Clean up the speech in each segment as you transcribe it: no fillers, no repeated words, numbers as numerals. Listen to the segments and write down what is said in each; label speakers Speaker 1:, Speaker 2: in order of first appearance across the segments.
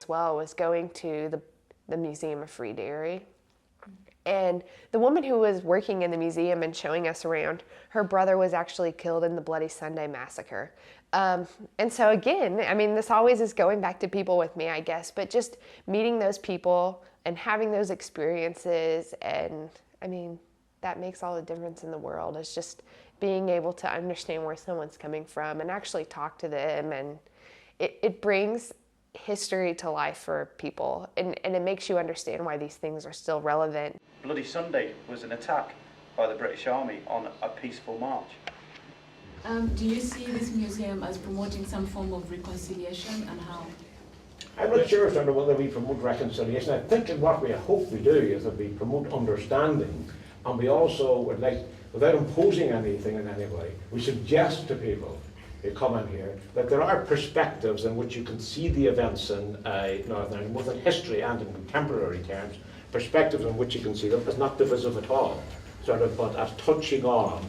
Speaker 1: as well was going to the Museum of Free Dairy. And the woman who was working in the museum and showing us around, her brother was actually killed in the Bloody Sunday massacre. And so again, I mean, this always is going back to people with me, I guess, but just meeting those people and having those experiences, and I mean, that makes all the difference in the world. It's just being able to understand where someone's coming from and actually talk to them, and it brings history to life for people, and it makes you understand why these things are still relevant.
Speaker 2: Bloody Sunday was an attack by the British Army on a peaceful march.
Speaker 3: Do you see this museum as promoting some form of reconciliation, and how?
Speaker 4: I'm not sure whether we promote reconciliation. I think that what we hope we do is that we promote understanding, and we also would like, without imposing anything on anybody, we suggest to people who come in here that there are perspectives in which you can see the events in Northern Ireland, both in history and in contemporary terms, perspectives in which you can see them as not divisive at all, but as touching on,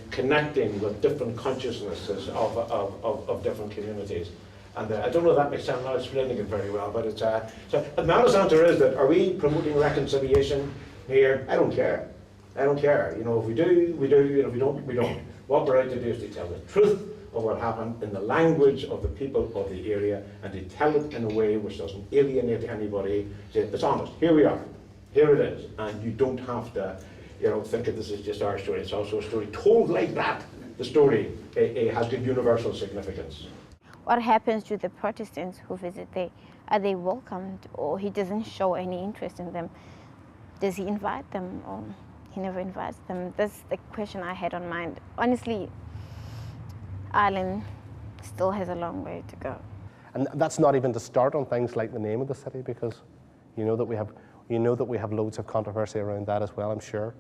Speaker 4: connecting with different consciousnesses of different communities. And I don't know if that makes sense, I'm not explaining it very well, but it's, so the honest answer is that, are we promoting reconciliation here? I don't care. I don't care. If we do, we do, if we don't, we don't. What we're out to do is to tell the truth of what happened in the language of the people of the area, and to tell it in a way which doesn't alienate anybody. Say, it's honest, here we are, here it is, and you don't have to think that this is just our story. It's also a story told like that. The story has good universal significance.
Speaker 5: What happens to the Protestants who visit there? Are they welcomed, or he doesn't show any interest in them? Does he invite them, or he never invites them? That's the question I had on mind. Honestly, Ireland still has a long way to go.
Speaker 6: And that's not even to start on things like the name of the city, because you know that we have loads of controversy around that as well, I'm sure.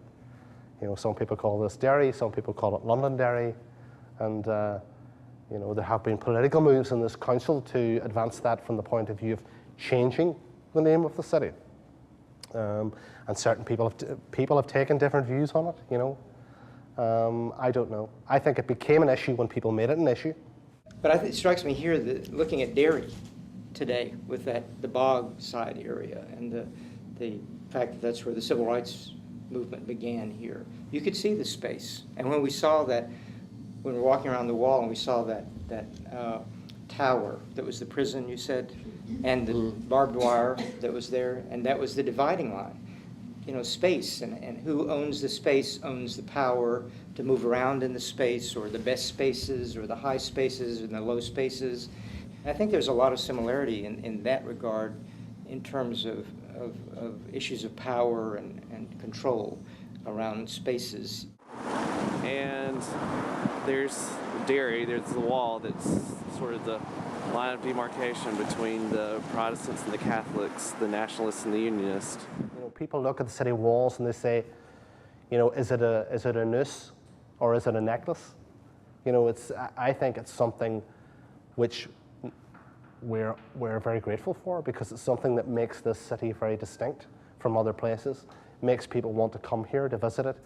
Speaker 6: Some people call this Derry, some people call it Londonderry, and there have been political moves in this council to advance that from the point of view of changing the name of the city. And certain people have taken different views on it, I don't know. I think it became an issue when people made it an issue.
Speaker 7: But it strikes me here that looking at Derry today with the bog side area and the fact that that's where the civil rights movement began here, you could see the space. And when we saw that, when we were walking around the wall and we saw that tower that was the prison, you said, and the barbed wire that was there, and that was the dividing line. Space, and who owns the space owns the power to move around in the space, or the best spaces, or the high spaces, and the low spaces. I think there's a lot of similarity in that regard in terms of issues of power and control around spaces.
Speaker 8: And there's Derry, there's the wall that's sort of the line of demarcation between the Protestants and the Catholics, the Nationalists and the Unionists.
Speaker 6: People look at the city walls and they say, is it a noose or is it a necklace? I think it's something which we're very grateful for, because it's something that makes this city very distinct from other places, makes people want to come here to visit it.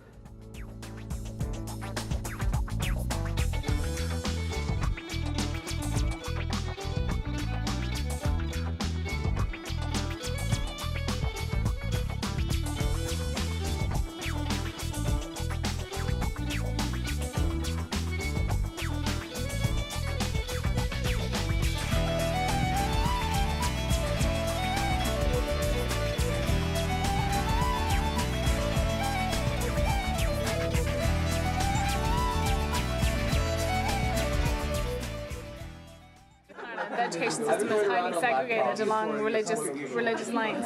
Speaker 9: The education system is highly segregated along religious lines.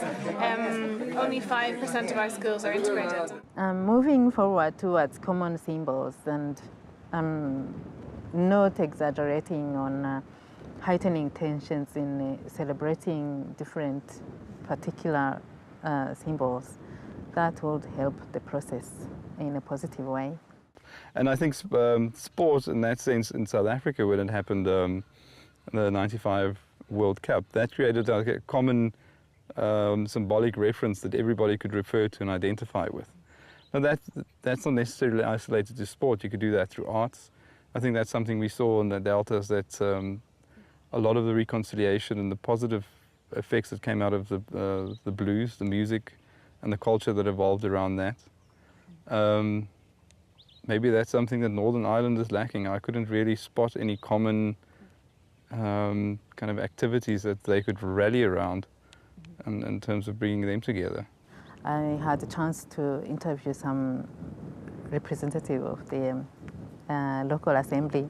Speaker 9: Only 5% of our schools are integrated.
Speaker 10: Moving forward towards common symbols and not exaggerating on heightening tensions in celebrating different particular symbols, that would help the process in a positive way.
Speaker 11: And I think sport in that sense in South Africa, when it happened in the '95 World Cup, that created like a common symbolic reference that everybody could refer to and identify with. Now that's not necessarily isolated to sport. You could do that through arts. I think that's something we saw in the Deltas, that a lot of the reconciliation and the positive effects that came out of the blues, the music, and the culture that evolved around that. Maybe that's something that Northern Ireland is lacking. I couldn't really spot any common kind of activities that they could rally around in terms of bringing them together.
Speaker 10: I had a chance to interview some representative of the local assembly.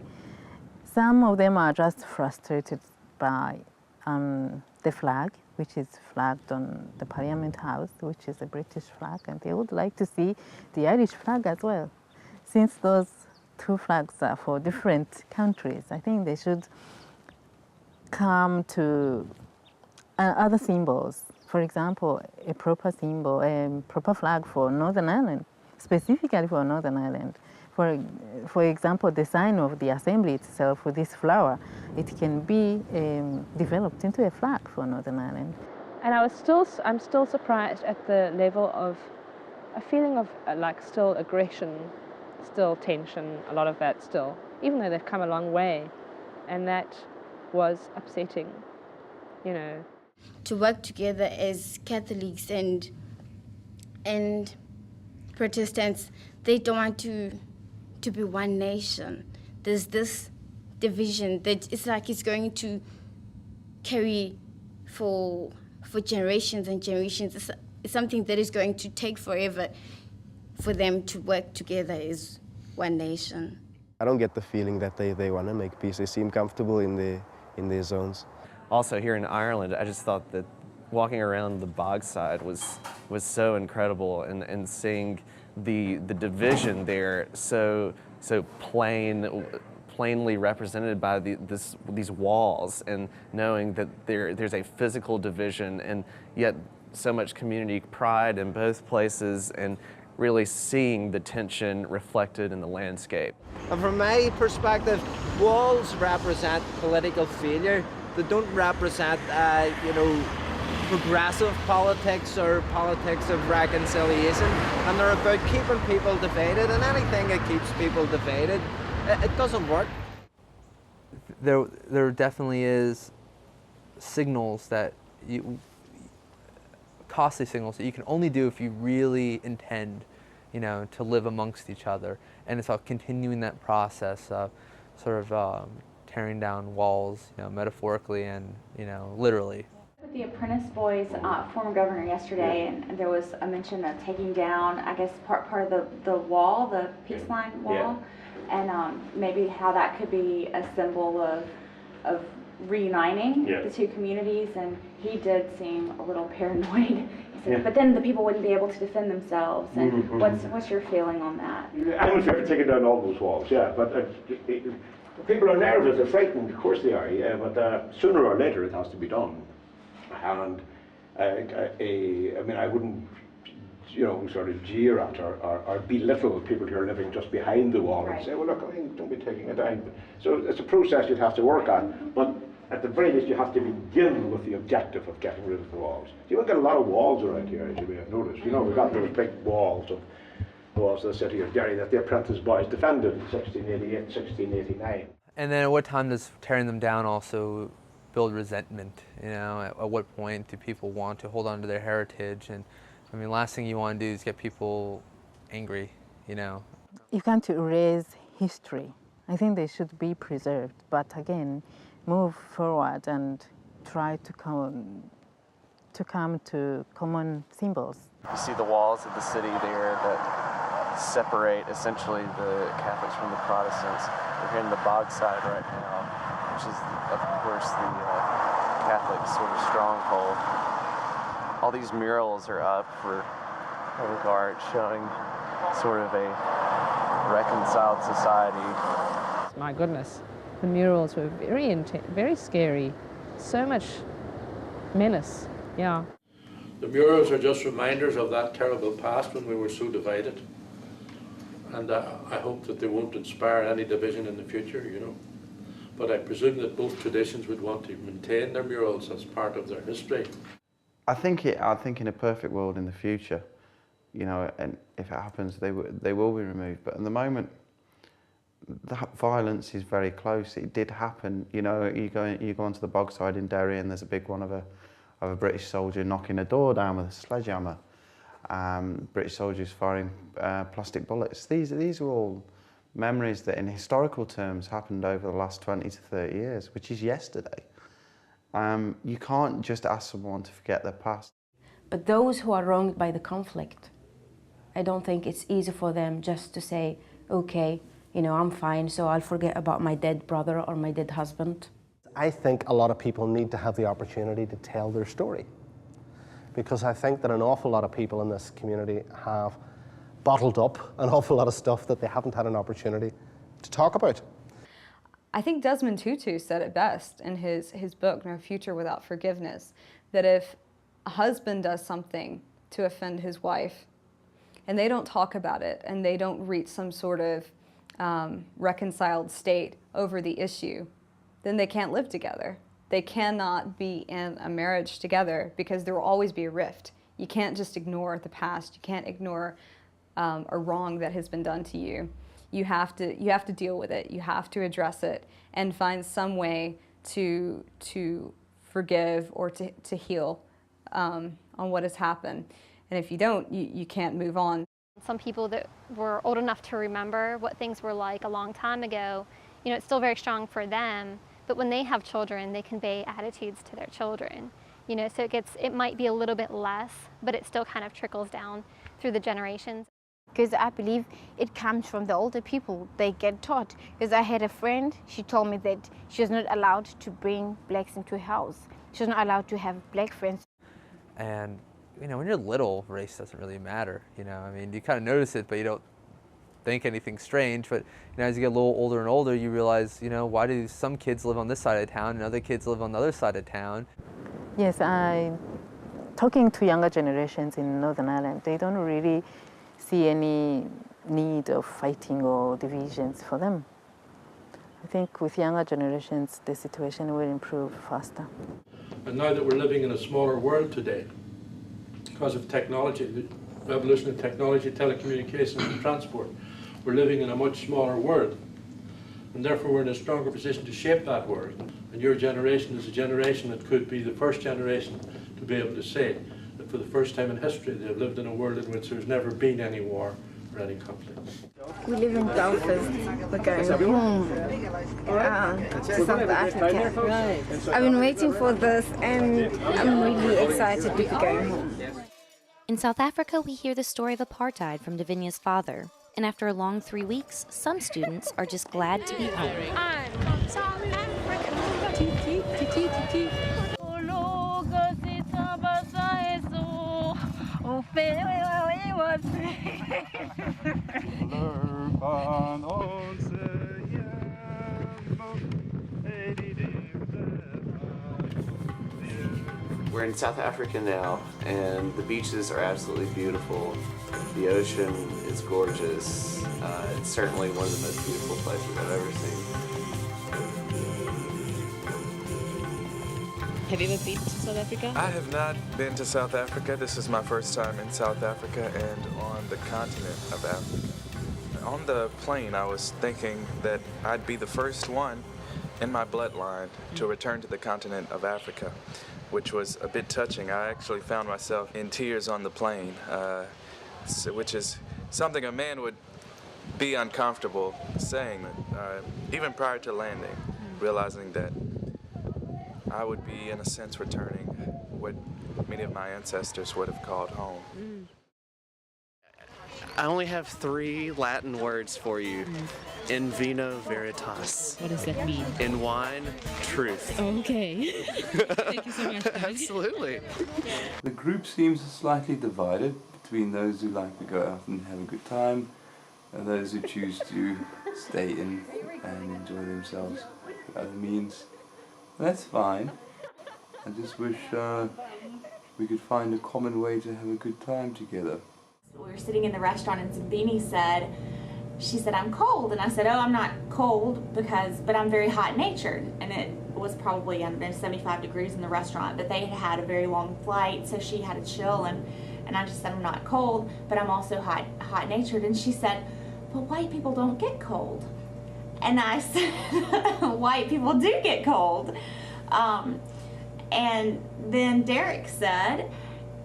Speaker 10: Some of them are just frustrated by the flag, which is flagged on the Parliament House, which is a British flag, and they would like to see the Irish flag as well. Since those two flags are for different countries, I think they should come to other symbols. For example, a proper symbol, a proper flag for Northern Ireland, specifically for Northern Ireland. For example, the sign of the assembly itself with this flower, it can be developed into a flag for Northern Ireland.
Speaker 12: And I'm still surprised at the level of a feeling of like still aggression, still tension, a lot of that still, even though they've come a long way. And that was upsetting, you know.
Speaker 5: To work together as Catholics and Protestants, they don't want to be one nation. There's this division that it's like it's going to carry for generations and generations. It's something that is going to take forever for them to work together as one nation.
Speaker 13: I don't get the feeling that they want to make peace. They seem comfortable in their zones.
Speaker 8: Also here in Ireland, I just thought that walking around the Bogside was so incredible, and seeing the division there so plainly represented by these walls, and knowing that there's a physical division and yet so much community pride in both places, and really seeing the tension reflected in the landscape.
Speaker 14: And from my perspective, walls represent political failure. They don't represent, progressive politics or politics of reconciliation. And they're about keeping people divided, and anything that keeps people divided, it doesn't work.
Speaker 15: There definitely is signals that costly signals that you can only do if you really intend, to live amongst each other. And it's about continuing that process of sort of tearing down walls, metaphorically and, literally.
Speaker 16: With the Apprentice Boys former governor yesterday, and there was a mention of taking down, I guess, part of the wall, the peace line wall, and maybe how that could be a symbol of reuniting the two communities. And he did seem a little paranoid. He said, but then the people wouldn't be able to defend themselves. And what's your feeling on that?
Speaker 4: I'm in favor of taking down all those walls, but people are nervous, they're frightened, of course they are, but sooner or later it has to be done. And I wouldn't, sort of jeer at or belittle people who are living just behind the wall and say, well, look, don't be taking it down. So it's a process you'd have to work at, but at the very least you have to begin with the objective of getting rid of the walls. You won't get a lot of walls around here, as you may have noticed. We've got those big walls of the city of Derry that the Apprentice Boys defended in 1688, 1689.
Speaker 15: And then at what time does tearing them down also build resentment? At what point do people want to hold on to their heritage? And last thing you want to do is get people angry,
Speaker 10: You can't erase history. I think they should be preserved, but again, move forward and try to come to common symbols.
Speaker 8: You see the walls of the city there that separate essentially the Catholics from the Protestants. We're here in the Bogside right now, which is, of course, the Catholic sort of stronghold. All these murals are up for public art, showing sort of a reconciled society.
Speaker 12: My goodness, the murals were very intense, very scary. So much menace, yeah.
Speaker 17: The murals are just reminders of that terrible past when we were so divided. And I hope that they won't inspire any division in the future, But I presume that both traditions would want to maintain their murals as part of their history.
Speaker 2: I think in a perfect world in the future, and if it happens, they will be removed. But at the moment, that violence is very close. It did happen. You go onto the Bogside in Derry, and there's a big one of of a British soldier knocking a door down with a sledgehammer. British soldiers firing plastic bullets. These are all memories that in historical terms happened over the last 20 to 30 years, which is yesterday. You can't just ask someone to forget their past.
Speaker 18: But those who are wronged by the conflict, I don't think it's easy for them just to say, okay, you know, I'm fine, so I'll forget about my dead brother or my dead husband.
Speaker 6: I think a lot of people need to have the opportunity to tell their story, because I think that an awful lot of people in this community have bottled up an awful lot of stuff that they haven't had an opportunity to talk about.
Speaker 19: I think Desmond Tutu said it best in his book, No Future Without Forgiveness, that if a husband does something to offend his wife and they don't talk about it and they don't reach some sort of reconciled state over the issue, then they can't live together. They cannot be in a marriage together because there will always be a rift. You can't just ignore the past. You can't ignore a wrong that has been done to you. You have to deal with it. You have to address it and find some way to forgive or to heal on what has happened. And if you don't, you can't move on.
Speaker 20: Some people that were old enough to remember what things were like a long time ago, you know, it's still very strong for them. But when they have children, they convey attitudes to their children. You know, so it might be a little bit less, but it still kind of trickles down through the generations.
Speaker 5: Because I believe it comes from the older people. They get taught. Because I had a friend, she told me that she was not allowed to bring blacks into her house. She was not allowed to have black friends.
Speaker 15: And, you know, when you're little, race doesn't really matter, you know. I mean, you kind of notice it, but you don't think anything strange. But, you know, as you get a little older and older, you realize, you know, why do some kids live on this side of town and other kids live on the other side of town?
Speaker 10: Yes, talking to younger generations in Northern Ireland, they don't really see any need of fighting or divisions for them. I think with younger generations, the situation will improve faster.
Speaker 17: And now that we're living in a smaller world today, because of technology, the evolution of technology, telecommunications and transport, we're living in a much smaller world. And therefore we're in a stronger position to shape that world. And your generation is a generation that could be the first generation to be able to say that for the first time in history they've lived in a world in which there's never been any war or any conflict.
Speaker 21: We live in Belfast. We're going home to South Africa. I've been waiting for this and I'm really excited to be going home.
Speaker 22: In South Africa, we hear the story of apartheid from Davinya's father. And after a long 3 weeks, some students are just glad to be home.
Speaker 21: I'm from South Africa.
Speaker 8: We're in South Africa now, and the beaches are absolutely beautiful. The ocean is gorgeous. It's certainly one of the most beautiful places I've ever seen.
Speaker 23: Have you ever been to South Africa?
Speaker 24: I have not been to South Africa. This is my first time in South Africa and on the continent of Africa. On the plane, I was thinking that I'd be the first one in my bloodline to return to the continent of Africa, which was a bit touching. I actually found myself in tears on the plane, which is something a man would be uncomfortable saying, even prior to landing, realizing that I would be, in a sense, returning what many of my ancestors would have called home.
Speaker 25: I only have 3 Latin words for you. In vino veritas.
Speaker 23: What does that mean?
Speaker 25: In wine, truth.
Speaker 23: Okay. Thank you so much.
Speaker 25: Absolutely.
Speaker 26: The group seems slightly divided between those who like to go out and have a good time and those who choose to stay in and enjoy themselves by other means. That's fine. I just wish we could find a common way to have a good time together.
Speaker 16: We were sitting in the restaurant and Sabini said, she said, I'm cold. And I said, oh, I'm not cold but I'm very hot-natured. And it was probably, 75 degrees in the restaurant, but they had a very long flight, so she had to chill. And I just said, I'm not cold, but I'm also hot-natured. And she said, but white people don't get cold. And I said, white people do get cold. And then Derek said,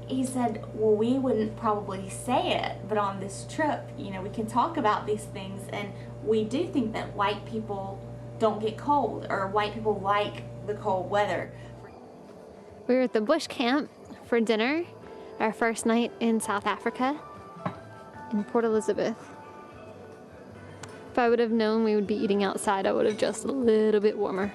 Speaker 16: he said, well, we wouldn't probably say it, but on this trip, you know, we can talk about these things, and we do think that white people don't get cold, or white people like the cold weather.
Speaker 20: We were at the bush camp for dinner, our first night in South Africa, in Port Elizabeth. If I would have known we would be eating outside, I would have just a little bit warmer.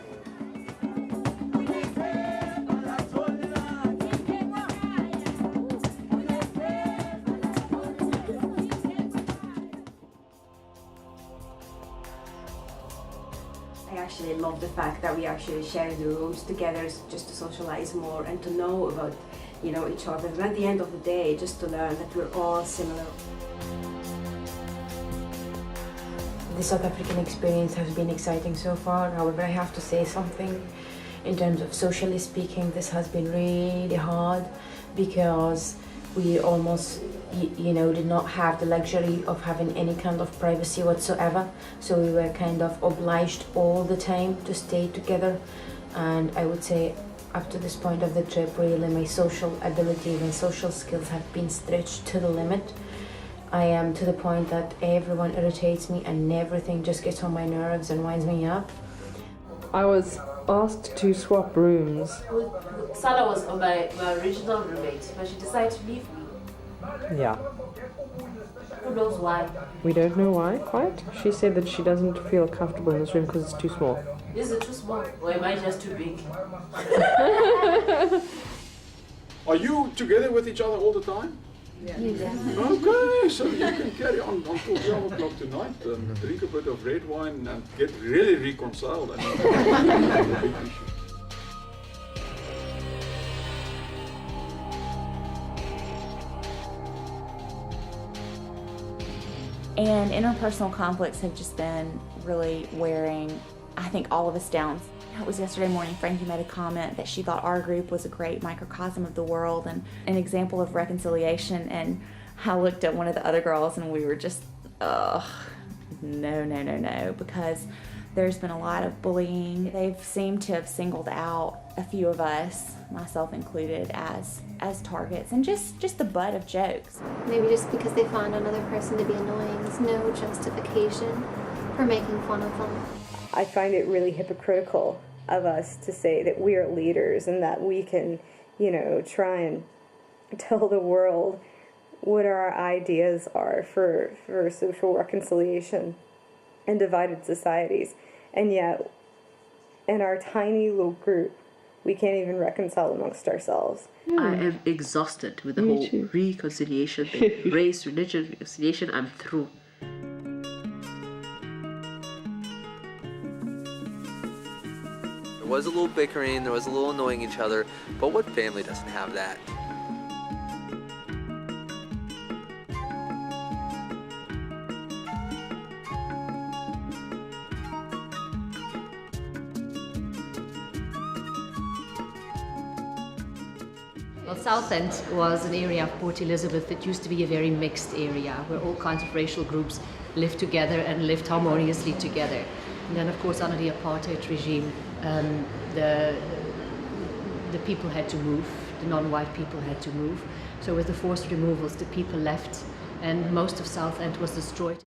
Speaker 18: I actually love the fact that we actually share the rooms together just to socialize more and to know about, you know, each other. And at the end of the day, just to learn that we're all similar. The South African experience has been exciting so far. However, I have to say something. In terms of socially speaking, this has been really hard because we almost, you know, did not have the luxury of having any kind of privacy whatsoever. So we were kind of obliged all the time to stay together. And I would say up to this point of the trip, really my social ability and social skills have been stretched to the limit. I am to the point that everyone irritates me and everything just gets on my nerves and winds me up.
Speaker 12: I was asked to swap rooms.
Speaker 1: Salah was my original roommate, but she decided to leave me.
Speaker 12: Yeah.
Speaker 1: Who knows why?
Speaker 12: We don't know why quite. She said that she doesn't feel comfortable in this room because it's too small.
Speaker 1: Is it too small? Or am I just too big?
Speaker 3: Are you together with each other all the time?
Speaker 1: Yeah.
Speaker 3: Okay, so you can carry on until 12 o'clock tonight, drink a bit of red wine and get really reconciled.
Speaker 16: And interpersonal conflicts have just been really wearing, I think, all of us down. It was yesterday morning, Frankie made a comment that she thought our group was a great microcosm of the world and an example of reconciliation, and I looked at one of the other girls and we were just, ugh, no, because there's been a lot of bullying. They've seemed to have singled out a few of us, myself included, as targets and just the butt of jokes.
Speaker 20: Maybe just because they find another person to be annoying is no justification for making fun of them.
Speaker 7: I find it really hypocritical of us to say that we are leaders and that we can, you know, try and tell the world what our ideas are for social reconciliation in divided societies. And yet, in our tiny little group, we can't even reconcile amongst ourselves.
Speaker 1: I am exhausted with the whole reconciliation thing. Race, religion, reconciliation, I'm through.
Speaker 15: There was a little bickering, there was a little annoying each other, but what family doesn't have that?
Speaker 1: Well, South End was an area of Port Elizabeth that used to be a very mixed area where all kinds of racial groups lived together and lived harmoniously together. And then, of course, under the apartheid regime, the people had to move, the non-white people had to move. So with the forced removals, the people left, and most of South End was destroyed.